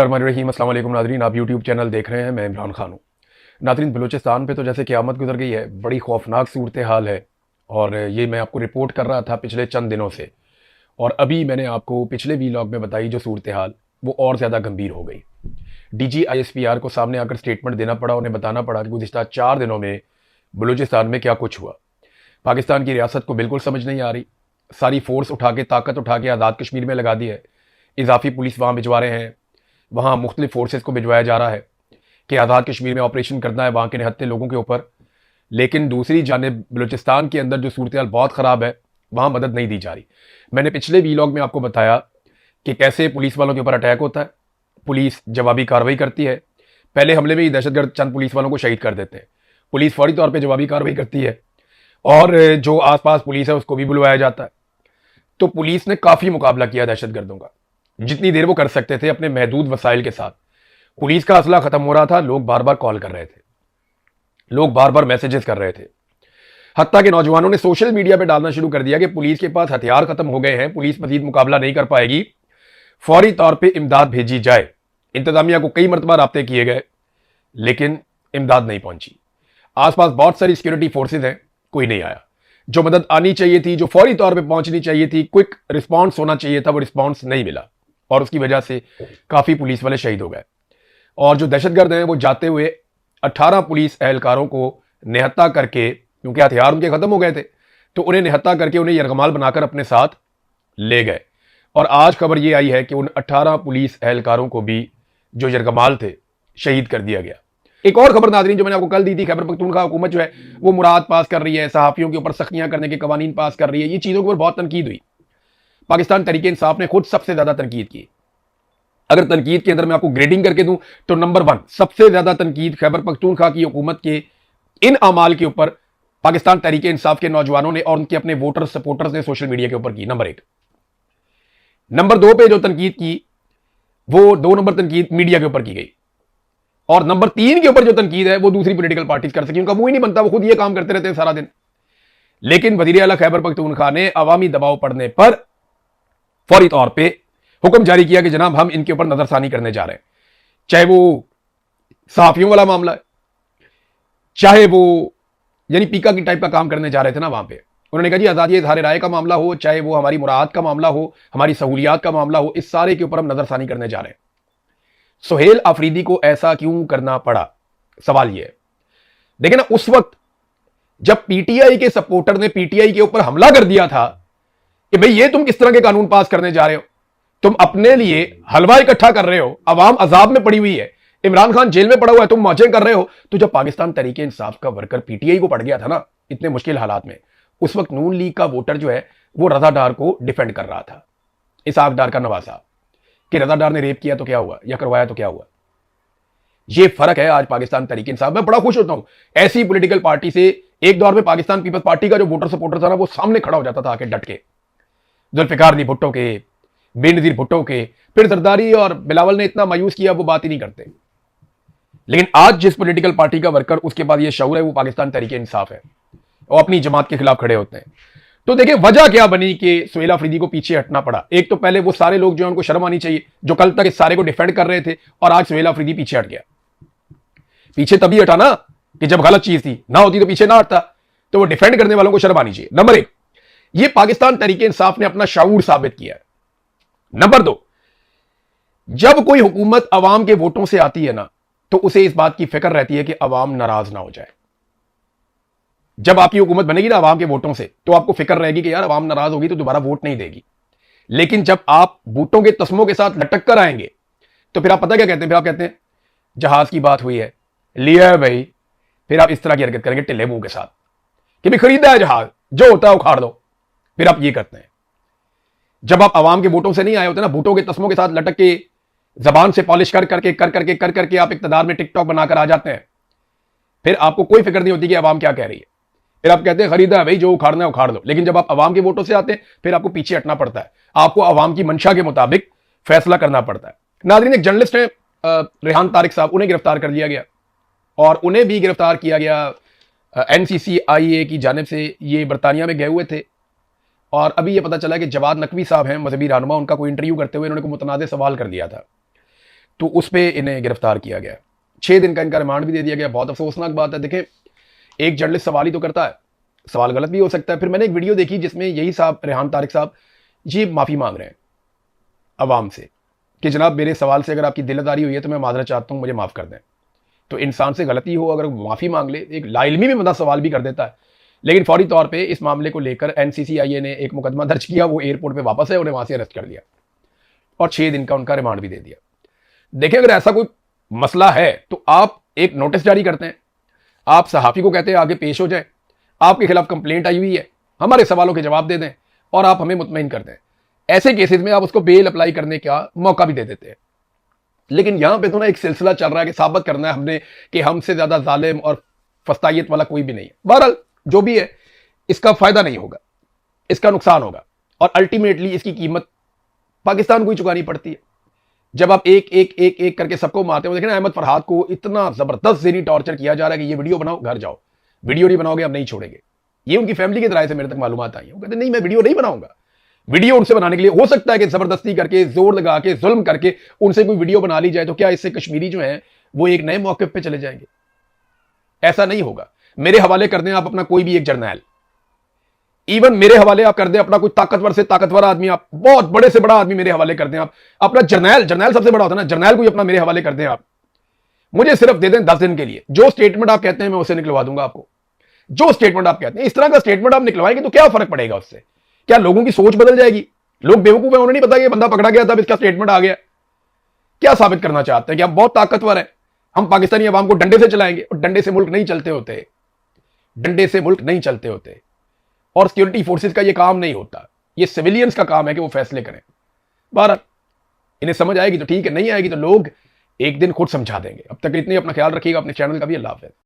अस्सलाम वालेकुम नादरीन, आप यूट्यूब चैनल देख रहे हैं। मैं इमरान खान हूँ। नादरीन, बलूचिस्तान पे तो जैसे क़यामत गुजर गई है, बड़ी खौफनाक सूरत हाल है। और ये मैं आपको रिपोर्ट कर रहा था पिछले चंद दिनों से, और अभी मैंने आपको पिछले वीलॉग में बताई जो सूरत हाल, वो और ज़्यादा गंभीर हो गई। DG ISPR को सामने आकर स्टेटमेंट देना पड़ा, उन्हें बताना पड़ा कि गुज़िश्ता 4 दिनों में बलूचिस्तान में क्या कुछ हुआ। पाकिस्तान की रियासत को बिल्कुल समझ नहीं आ रही। सारी फोर्स उठा के, ताकत उठा के आज़ाद कश्मीर में लगा दी है। इजाफी पुलिस वहाँ भिजवा रहे हैं, वहाँ मुख्तलिफ फोर्सेस को भिजवाया जा रहा है कि आज़ाद कश्मीर में ऑपरेशन करना है वहाँ के निहत्थे लोगों के ऊपर। लेकिन दूसरी जानिब बलूचिस्तान के अंदर जो सूरत हाल बहुत ख़राब है, वहाँ मदद नहीं दी जा रही। मैंने पिछले वीलॉग में आपको बताया कि कैसे पुलिस वालों के ऊपर अटैक होता है, पुलिस जवाबी कार्रवाई करती है। पहले हमले में ही दहशतगर्द चंद पुलिस वालों को शहीद कर देते हैं। पुलिस फौरी तौर पर जवाबी कार्रवाई करती है और जो आसपास पुलिस है उसको भी बुलवाया जाता है। तो पुलिस ने काफ़ी मुकाबला किया दहशतगर्दों का, जितनी देर वो कर सकते थे अपने महदूद वसाइल के साथ। पुलिस का असला खत्म हो रहा था, लोग बार बार कॉल कर रहे थे, लोग बार बार मैसेजेस कर रहे थे। हत्ता के नौजवानों ने सोशल मीडिया पे डालना शुरू कर दिया कि पुलिस के पास हथियार खत्म हो गए हैं, पुलिस मजीद मुकाबला नहीं कर पाएगी, फौरी तौर पे इमदाद भेजी जाए। इंतजामिया को कई मरतबा राब्ते किए गए, लेकिन इमदाद नहीं पहुंची। आसपास बहुत सारी सिक्योरिटी फोर्सेज हैं, कोई नहीं आया। जो मदद आनी चाहिए थी, जो फौरी तौर पे पहुंचनी चाहिए थी, क्विक रिस्पॉन्स होना चाहिए था, वो रिस्पॉन्स नहीं मिला और उसकी वजह से काफ़ी पुलिस वाले शहीद हो गए। और जो दहशतगर्द हैं वो जाते हुए 18 पुलिस एहलकारों को निहत्ता करके, क्योंकि हथियार उनके ख़त्म हो गए थे, तो उन्हें निहत्ता करके उन्हें यरगमाल बनाकर अपने साथ ले गए। और आज खबर ये आई है कि उन 18 पुलिस एहलकारों को भी जो यरगमाल थे शहीद कर दिया गया। एक और खबर नाज़रीन जो मैंने आपको कल दी थी, खैबर पख्तूनख्वा हुकूमत जो है वो मुराद पास कर रही है, सहाफ़ियों के ऊपर सख्तियाँ करने के कवानीन पास कर रही है। ये चीज़ों के ऊपर बहुत तनकीद हुई। पाकिस्तान तहरीक इंसाफ ने खुद सबसे ज़्यादा तनकीद की। अगर तनकीद के अंदर मैं आपको ग्रेडिंग करके दूं तो नंबर 1 सबसे ज़्यादा तनकीद खैबर पख्तूनख्वा की हुकूमत के इन अमाल के ऊपर पाकिस्तान तहरीक इंसाफ के नौजवानों ने और उनके अपने वोटर सपोर्टर्स ने सोशल मीडिया के ऊपर की, नंबर 1। नंबर 2 पे जो तनकीद की, वो 2 नंबर तनकीद मीडिया के ऊपर की गई। और नंबर 3 के ऊपर जो तनकीद है वो दूसरी पॉलिटिकल पार्टीज कर सकी, उनका मुंह ही नहीं बनता, वो खुद ये काम करते रहते हैं सारा दिन। लेकिन वज़ीर आला खैबर पख्तूनख्वा ने अवामी दबाव पड़ने पर फौरी तौर पर हुक्म जारी किया कि जनाब हम इनके ऊपर नजरसानी करने जा रहे हैं। चाहे वो सहाफियों वाला मामला है, चाहे वो यानी पीका की टाइप का काम करने जा रहे थे ना वहां पे, उन्होंने कहा जी आज़ादी इज़हार राय का मामला हो, चाहे वो हमारी मुराद का मामला हो, हमारी सहूलियात का मामला हो, इस सारे के ऊपर हम नजरसानी करने जा रहे हैं। सुहेल अफरीदी को ऐसा क्यों करना पड़ा, सवाल यह है। देखिए ना, उस वक्त जब पीटीआई के सपोर्टर ने पीटीआई के ऊपर हमला कर दिया था कि भाई ये तुम किस तरह के कानून पास करने जा रहे हो, तुम अपने लिए हलवा इकट्ठा कर रहे हो, अवाम अजाब में पड़ी हुई है, इमरान खान जेल में पड़ा हुआ है, तुम मौजें कर रहे हो। तो जब पाकिस्तान तहरीक इंसाफ का वर्कर पीटीआई को पड़ गया था ना इतने मुश्किल हालात में, उस वक्त नून लीग का वोटर जो है वो रजा डार को डिफेंड कर रहा था, इसहाक डार का नवासा, कि रजा डार ने रेप किया तो क्या हुआ, या करवाया तो क्या हुआ। ये फर्क है आज पाकिस्तान तहरीक इंसाफ। मैं बड़ा खुश होता हूं ऐसी पॉलिटिकल पार्टी से। एक दौर में पाकिस्तान पीपल्स पार्टी का जो वोटर सपोर्टर था ना, वो सामने खड़ा हो जाता था आके डट के, जुल्फिकार अली भुट्टो के, बेनजीर भुट्टो के। फिर जरदारी और बिलावल ने इतना मायूस किया, वो बात ही नहीं करते। लेकिन आज जिस पॉलिटिकल पार्टी का वर्कर उसके पास ये शऊर है, वो पाकिस्तान तहरीक इंसाफ है, और अपनी जमात के खिलाफ खड़े होते हैं। तो देखिए वजह क्या बनी कि सुहेल अफरीदी को पीछे हटना पड़ा। एक तो पहले वो सारे लोग जो है उनको शर्म आनी चाहिए, जो कल तक इस सारे को डिफेंड कर रहे थे, और आज सुहेल अफरीदी पीछे हट गया। पीछे तभी हटा ना कि जब गलत चीज थी, ना होती तो पीछे ना हटता। तो वो डिफेंड करने वालों को शर्म आनी चाहिए। नंबर 1, ये पाकिस्तान तहरीक इंसाफ ने अपना शऊर साबित किया है। नंबर 2, जब कोई हुकूमत अवाम के वोटों से आती है ना, तो उसे इस बात की फिक्र रहती है कि अवाम नाराज ना हो जाए। जब आपकी हुकूमत बनेगी ना अवाम के वोटों से, तो आपको फिक्र रहेगी कि यार अवाम नाराज होगी तो दोबारा वोट नहीं देगी। लेकिन जब आप वोटों के तस्मों के साथ लटक कर आएंगे, तो फिर आप पता क्या कहते हैं, फिर आप कहते हैं जहाज की बात हुई है, लिया है भाई। फिर आप इस तरह की हरकत करेंगे टिल्ले मुंह के साथ कि भाई खरीदा है जहाज, जो होता है उखाड़ दो। फिर आप ये करते हैं। जब आप अवाम के वोटों से नहीं आए होते ना, वोटों के तस्मों के साथ लटक के जबान से पॉलिश कर करके आप इक्तदार में टिकटॉक बनाकर आ जाते हैं। फिर आपको कोई फिक्र नहीं होती कि अवाम क्या कह रही है। फिर आप कहते हैं खरीदा है भाई, जो उखाड़ना है उखाड़ दो। लेकिन जब आप अवाम के वोटों से आते हैं, फिर आपको पीछे हटना पड़ता है, आपको अवाम की मंशा के मुताबिक फैसला करना पड़ता है। नाज़रीन, एक जर्नलिस्ट है रेहान तारिक साहब, उन्हें गिरफ्तार कर लिया गया, और उन्हें भी गिरफ्तार किया गया NCCIA की जानिब से। ये बरतानिया में गए हुए थे, और अभी ये पता चला कि जवाद नकवी साहब हैं मजहबी रहनुमा, उनका कोई इंटरव्यू करते हुए इन्होंने कोई मुतनाज़ सवाल कर दिया था। तो उस पर इन्हें गिरफ्तार किया गया। 6 दिन का इनका रिमांड भी दे दिया गया। बहुत अफसोसनाक बात है। देखें, एक जर्नलिस्ट सवाल ही तो करता है, सवाल गलत भी हो सकता है। फिर मैंने एक वीडियो देखी जिसमें यही साहब, रेहान तारिक साहब, ये माफ़ी मांग रहे हैं अवाम से कि जनाब मेरे सवाल से अगर आपकी दिलदारी हुई है तो मैं माजरत चाहता हूँ, मुझे माफ़ कर दें। तो इंसान से गलती हो, अगर माफ़ी मांग ले, एक लाइलमी में बंदा सवाल भी कर देता है। लेकिन फौरी तौर पे इस मामले को लेकर NCCIA ने एक मुकदमा दर्ज किया, वो एयरपोर्ट पे वापस है, उन्हें वहां से अरेस्ट कर लिया और 6 दिन का उनका रिमांड भी दे दिया। देखिए, अगर ऐसा कोई मसला है तो आप एक नोटिस जारी करते हैं, आप सहाफ़ी को कहते हैं आगे पेश हो जाए, आपके खिलाफ कंप्लेंट आई हुई है, हमारे सवालों के जवाब दे दें और आप हमें मुतमईन कर दें। ऐसे केसेस में आप उसको बेल अप्लाई करने का मौका भी दे देते हैं। लेकिन यहां पे तो ना एक सिलसिला चल रहा है कि साबित करना है हमने कि हमसे ज्यादा जालिम और फस्तायत वाला कोई भी नहीं है। बहरहाल जो भी है, इसका फायदा नहीं होगा, इसका नुकसान होगा और अल्टीमेटली इसकी कीमत पाकिस्तान को ही चुकानी पड़ती है। जब आप एक एक एक एक करके सबको मारते हो, देखें ना, अहमद फरहाद को इतना जबरदस्त ज़हनी टॉर्चर किया जा रहा है कि ये वीडियो बनाओ, घर जाओ, वीडियो नहीं बनाओगे हम नहीं छोड़ेंगे। ये उनकी फैमिली के राय से मेरे तक मालूमात आई है। वो कहते नहीं, मैं वीडियो नहीं बनाऊंगा। वीडियो उनसे बनाने के लिए हो सकता है कि जबरदस्ती करके, जोर लगा के, जुल्म करके उनसे कोई वीडियो बना ली जाए, तो क्या इससे कश्मीरी जो है वो एक नए मौके पे चले जाएंगे? ऐसा नहीं होगा। मेरे हवाले कर दें आप अपना कोई भी एक जर्नैल, इवन मेरे हवाले आप कर दें अपना कोई ताकतवर से ताकतवर आदमी, आप बहुत बड़े से बड़ा आदमी मेरे हवाले कर दें आप अपना जर्नैल, जर्नैल सबसे बड़ा होता है ना, जर्नैल कोई अपना मेरे हवाले कर दें आप, मुझे सिर्फ दे दें 10 दिन के लिए। जो स्टेटमेंट आप कहते हैं मैं उसे निकलवा दूंगा आपको। जो स्टेटमेंट आप कहते हैं, इस तरह का स्टेटमेंट आप निकलवाएंगे तो क्या फर्क पड़ेगा उससे? क्या लोगों की सोच बदल जाएगी? लोग बेवकूफ है, उन्हें नहीं पता कि बंदा पकड़ा गया था, इसका स्टेटमेंट आ गया। क्या साबित करना चाहते हैं कि हम बहुत ताकतवर है, हम पाकिस्तानी अवाम को डंडे से चलाएंगे? और डंडे से मुल्क नहीं चलते होते, डंडे से मुल्क नहीं चलते होते। और सिक्योरिटी फोर्सेस का ये काम नहीं होता, ये सिविलियंस का काम है कि वो फैसले करें। बारह इन्हें समझ आएगी तो ठीक है, नहीं आएगी तो लोग एक दिन खुद समझा देंगे। अब तक इतनी अपना ख्याल रखिएगा, अपने चैनल का भी। अल्लाह हाफ़िज़।